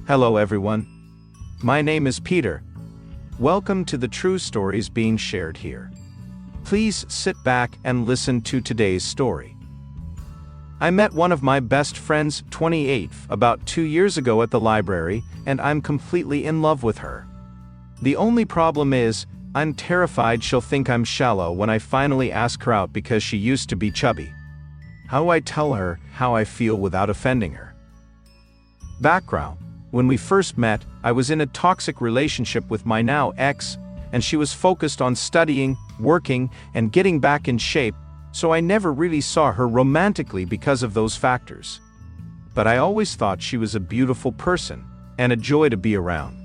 Hello everyone. My name is Peter. Welcome to the true stories being shared here. Please sit back and listen to today's story. I met one of my best friends, 28, about 2 years ago at the library, and I'm completely in love with her. The only problem is, I'm terrified she'll think I'm shallow when I finally ask her out because she used to be chubby. How do I tell her how I feel without offending her? Background. When we first met, I was in a toxic relationship with my now ex, and she was focused on studying, working, and getting back in shape, so I never really saw her romantically because of those factors. But I always thought she was a beautiful person, and a joy to be around.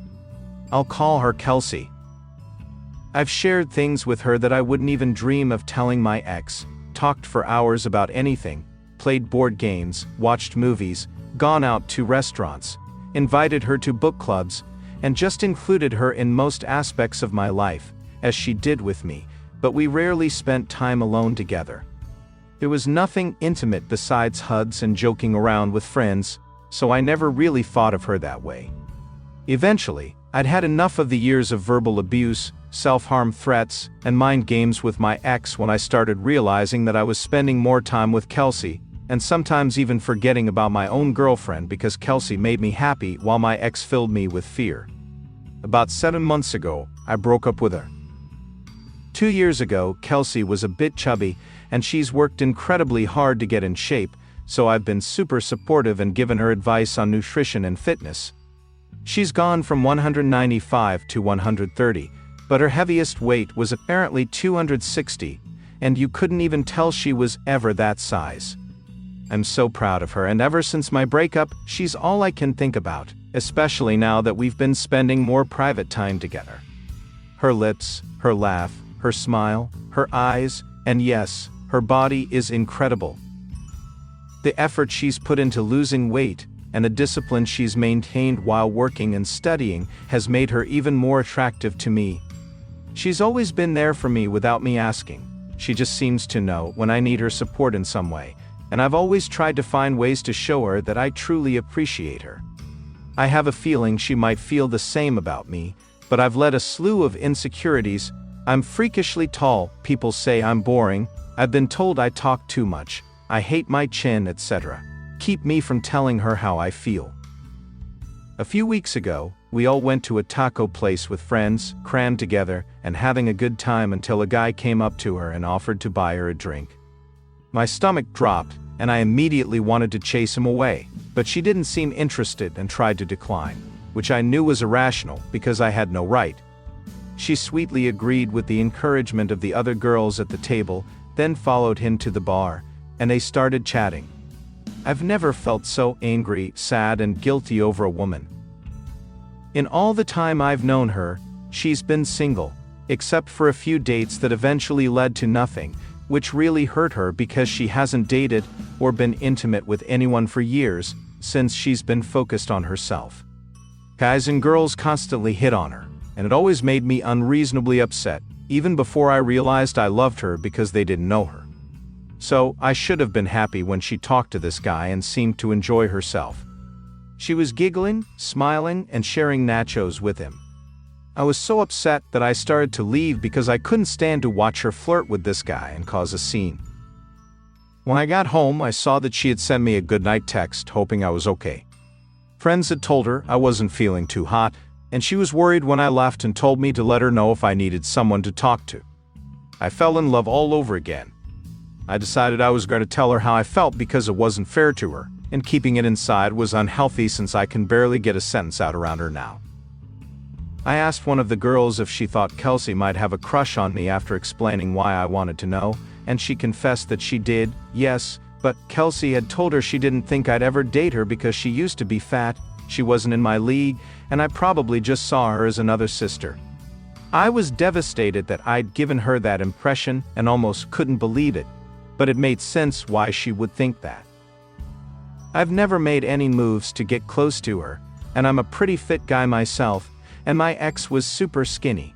I'll call her Kelsey. I've shared things with her that I wouldn't even dream of telling my ex, talked for hours about anything, played board games, watched movies, gone out to restaurants, invited her to book clubs, and just included her in most aspects of my life, as she did with me, but we rarely spent time alone together. There was nothing intimate besides hugs and joking around with friends, so I never really thought of her that way. Eventually, I'd had enough of the years of verbal abuse, self-harm threats, and mind games with my ex when I started realizing that I was spending more time with Kelsey, and sometimes even forgetting about my own girlfriend because Kelsey made me happy while my ex filled me with fear. About 7 months ago, I broke up with her. 2 years ago, Kelsey was a bit chubby, and she's worked incredibly hard to get in shape, so I've been super supportive and given her advice on nutrition and fitness. She's gone from 195 to 130, but her heaviest weight was apparently 260, and you couldn't even tell she was ever that size. I'm so proud of her, and ever since my breakup, she's all I can think about, especially now that we've been spending more private time together. Her lips, her laugh, her smile, her eyes, and yes, her body is incredible. The effort she's put into losing weight, and the discipline she's maintained while working and studying, has made her even more attractive to me. She's always been there for me without me asking. She just seems to know when I need her support in some way, and I've always tried to find ways to show her that I truly appreciate her. I have a feeling she might feel the same about me, but I've led a slew of insecurities. I'm freakishly tall, people say I'm boring, I've been told I talk too much, I hate my chin, etc. Keep me from telling her how I feel. A few weeks ago, we all went to a taco place with friends, crammed together, and having a good time until a guy came up to her and offered to buy her a drink. My stomach dropped, and I immediately wanted to chase him away, but she didn't seem interested and tried to decline, which I knew was irrational because I had no right. She sweetly agreed with the encouragement of the other girls at the table, then followed him to the bar, and they started chatting. I've never felt so angry, sad, and guilty over a woman. In all the time I've known her, she's been single, except for a few dates that eventually led to nothing, which really hurt her because she hasn't dated or been intimate with anyone for years, since she's been focused on herself. Guys and girls constantly hit on her, and it always made me unreasonably upset, even before I realized I loved her because they didn't know her. So, I should have been happy when she talked to this guy and seemed to enjoy herself. She was giggling, smiling, and sharing nachos with him. I was so upset that I started to leave because I couldn't stand to watch her flirt with this guy and cause a scene. When I got home, I saw that she had sent me a goodnight text hoping I was okay. Friends had told her I wasn't feeling too hot, and she was worried when I left and told me to let her know if I needed someone to talk to. I fell in love all over again. I decided I was going to tell her how I felt because it wasn't fair to her, and keeping it inside was unhealthy since I can barely get a sentence out around her now. I asked one of the girls if she thought Kelsey might have a crush on me after explaining why I wanted to know, and she confessed that she did, yes, but Kelsey had told her she didn't think I'd ever date her because she used to be fat, she wasn't in my league, and I probably just saw her as another sister. I was devastated that I'd given her that impression and almost couldn't believe it, but it made sense why she would think that. I've never made any moves to get close to her, and I'm a pretty fit guy myself, and my ex was super skinny.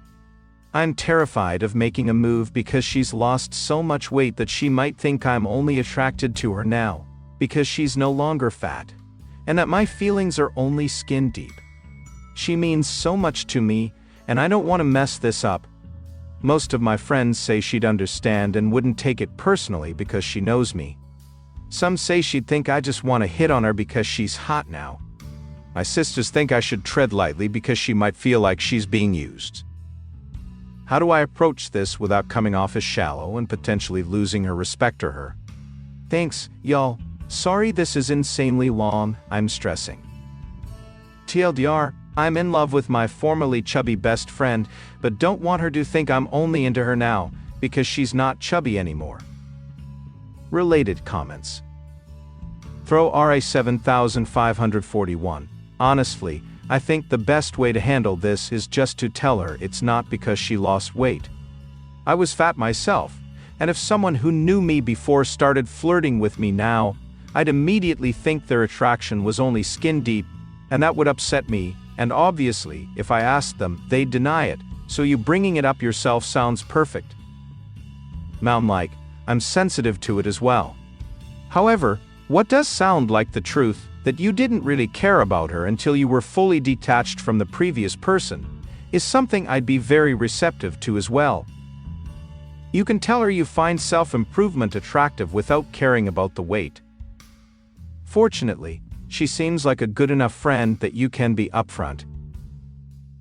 I'm terrified of making a move because she's lost so much weight that she might think I'm only attracted to her now, because she's no longer fat. and that my feelings are only skin deep. She means so much to me, and I don't want to mess this up. Most of my friends say she'd understand and wouldn't take it personally because she knows me. Some say she'd think I just want to hit on her because she's hot now. My sisters think I should tread lightly because she might feel like she's being used. How do I approach this without coming off as shallow and potentially losing her respect or her? Thanks, y'all. Sorry this is insanely long, I'm stressing. TLDR, I'm in love with my formerly chubby best friend, but don't want her to think I'm only into her now, because she's not chubby anymore. Related comments. Throw RA 7541. Honestly, I think the best way to handle this is just to tell her it's not because she lost weight. I was fat myself, and if someone who knew me before started flirting with me now, I'd immediately think their attraction was only skin deep, and that would upset me, and obviously, if I asked them, they'd deny it, so you bringing it up yourself sounds perfect. Like, I'm sensitive to it as well. However, what does sound like the truth, that you didn't really care about her until you were fully detached from the previous person, is something I'd be very receptive to as well. You can tell her you find self-improvement attractive without caring about the weight. Fortunately, she seems like a good enough friend that you can be upfront.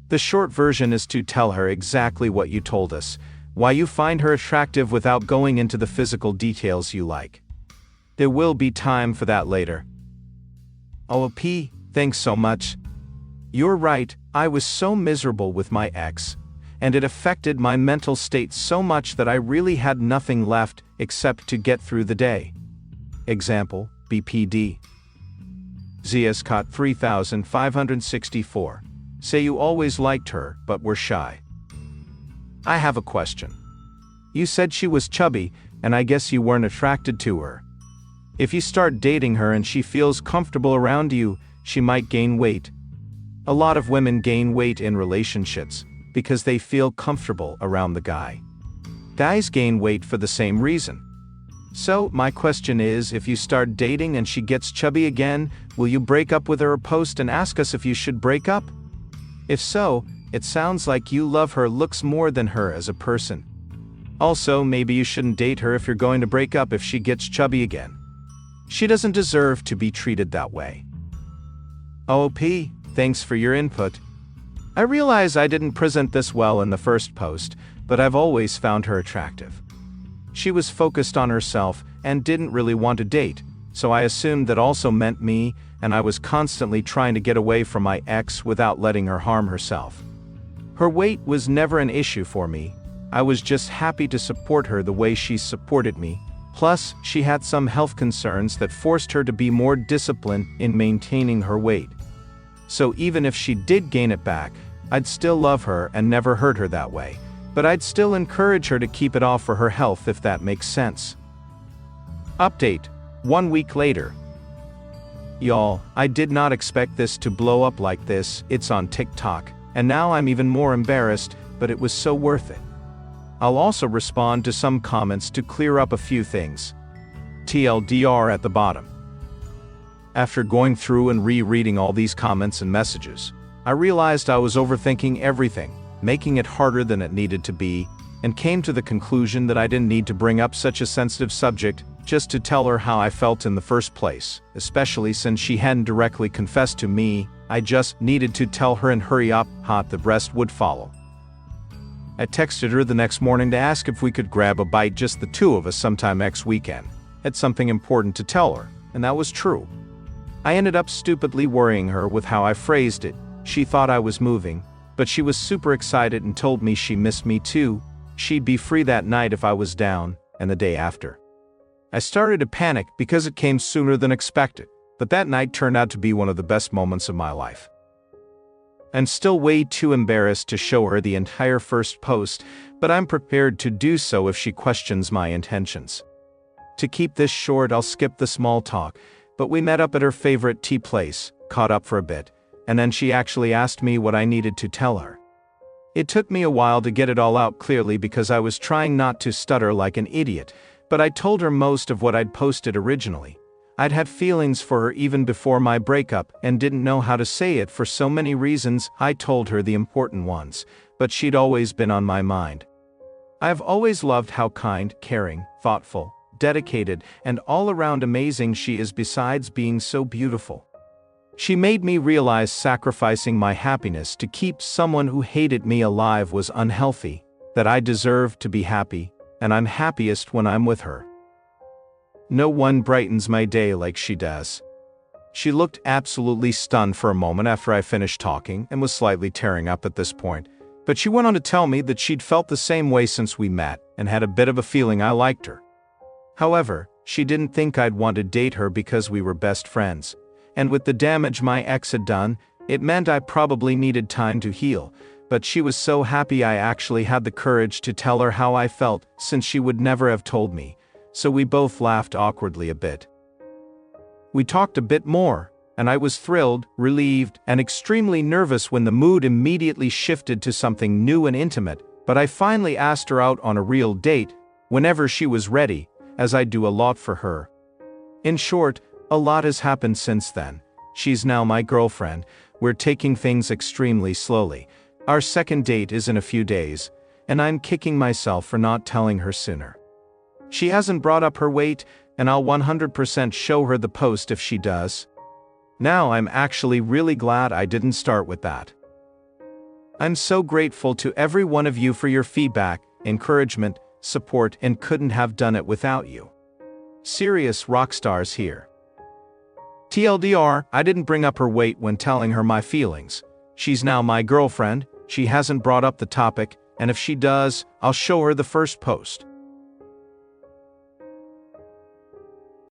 The short version is to tell her exactly what you told us, why you find her attractive without going into the physical details you like. There will be time for that later. OP, thanks so much. You're right, I was so miserable with my ex, and it affected my mental state so much that I really had nothing left except to get through the day. Example, BPD. ZSCOT 3564. Say you always liked her, but were shy. I have a question. You said she was chubby, and I guess you weren't attracted to her. If you start dating her and she feels comfortable around you, she might gain weight. A lot of women gain weight in relationships because they feel comfortable around the guy. Guys gain weight for the same reason. So, my question is, if you start dating and she gets chubby again, will you break up with her or post and ask us if you should break up? If so, it sounds like you love her looks more than her as a person. Also, maybe you shouldn't date her if you're going to break up if she gets chubby again. She doesn't deserve to be treated that way. OP, thanks for your input. I realize I didn't present this well in the first post, but I've always found her attractive. She was focused on herself and didn't really want to date, so I assumed that also meant me, and I was constantly trying to get away from my ex without letting her harm herself. Her weight was never an issue for me. I was just happy to support her the way she supported me. Plus, she had some health concerns that forced her to be more disciplined in maintaining her weight. So even if she did gain it back, I'd still love her and never hurt her that way, but I'd still encourage her to keep it off for her health if that makes sense. Update, 1 week later. Y'all, I did not expect this to blow up like this. It's on TikTok, and now I'm even more embarrassed, but it was so worth it. I'll also respond to some comments to clear up a few things. TLDR at the bottom. After going through and rereading all these comments and messages, I realized I was overthinking everything, making it harder than it needed to be, and came to the conclusion that I didn't need to bring up such a sensitive subject just to tell her how I felt in the first place, especially since she hadn't directly confessed to me. I just needed to tell her and hurry up, the rest would follow. I texted her the next morning to ask if we could grab a bite, just the two of us, sometime next weekend. Had something important to tell her, and that was true. I ended up stupidly worrying her with how I phrased it. She thought I was moving, but she was super excited and told me she missed me too. She'd be free that night if I was down, and the day after. I started to panic because it came sooner than expected, but that night turned out to be one of the best moments of my life. I'm still way too embarrassed to show her the entire first post, but I'm prepared to do so if she questions my intentions. To keep this short, I'll skip the small talk, but we met up at her favorite tea place, caught up for a bit, and then she actually asked me what I needed to tell her. It took me a while to get it all out clearly because I was trying not to stutter like an idiot, but I told her most of what I'd posted originally. I'd had feelings for her even before my breakup and didn't know how to say it for so many reasons. I told her the important ones, but she'd always been on my mind. I've always loved how kind, caring, thoughtful, dedicated, and all-around amazing she is besides being so beautiful. She made me realize sacrificing my happiness to keep someone who hated me alive was unhealthy, that I deserved to be happy, and I'm happiest when I'm with her. No one brightens my day like she does. She looked absolutely stunned for a moment after I finished talking and was slightly tearing up at this point, but she went on to tell me that she'd felt the same way since we met and had a bit of a feeling I liked her. However, she didn't think I'd want to date her because we were best friends, and with the damage my ex had done, it meant I probably needed time to heal, but she was so happy I actually had the courage to tell her how I felt, since she would never have told me, so we both laughed awkwardly a bit. We talked a bit more, and I was thrilled, relieved, and extremely nervous when the mood immediately shifted to something new and intimate, but I finally asked her out on a real date, whenever she was ready, as I do a lot for her. In short, a lot has happened since then. She's now my girlfriend. We're taking things extremely slowly. Our second date is in a few days, and I'm kicking myself for not telling her sooner. She hasn't brought up her weight, and I'll 100% show her the post if she does. Now I'm actually really glad I didn't start with that. I'm so grateful to every one of you for your feedback, encouragement, support, and couldn't have done it without you. Serious rock stars here. TLDR, I didn't bring up her weight when telling her my feelings. She's now my girlfriend, she hasn't brought up the topic, and if she does, I'll show her the first post.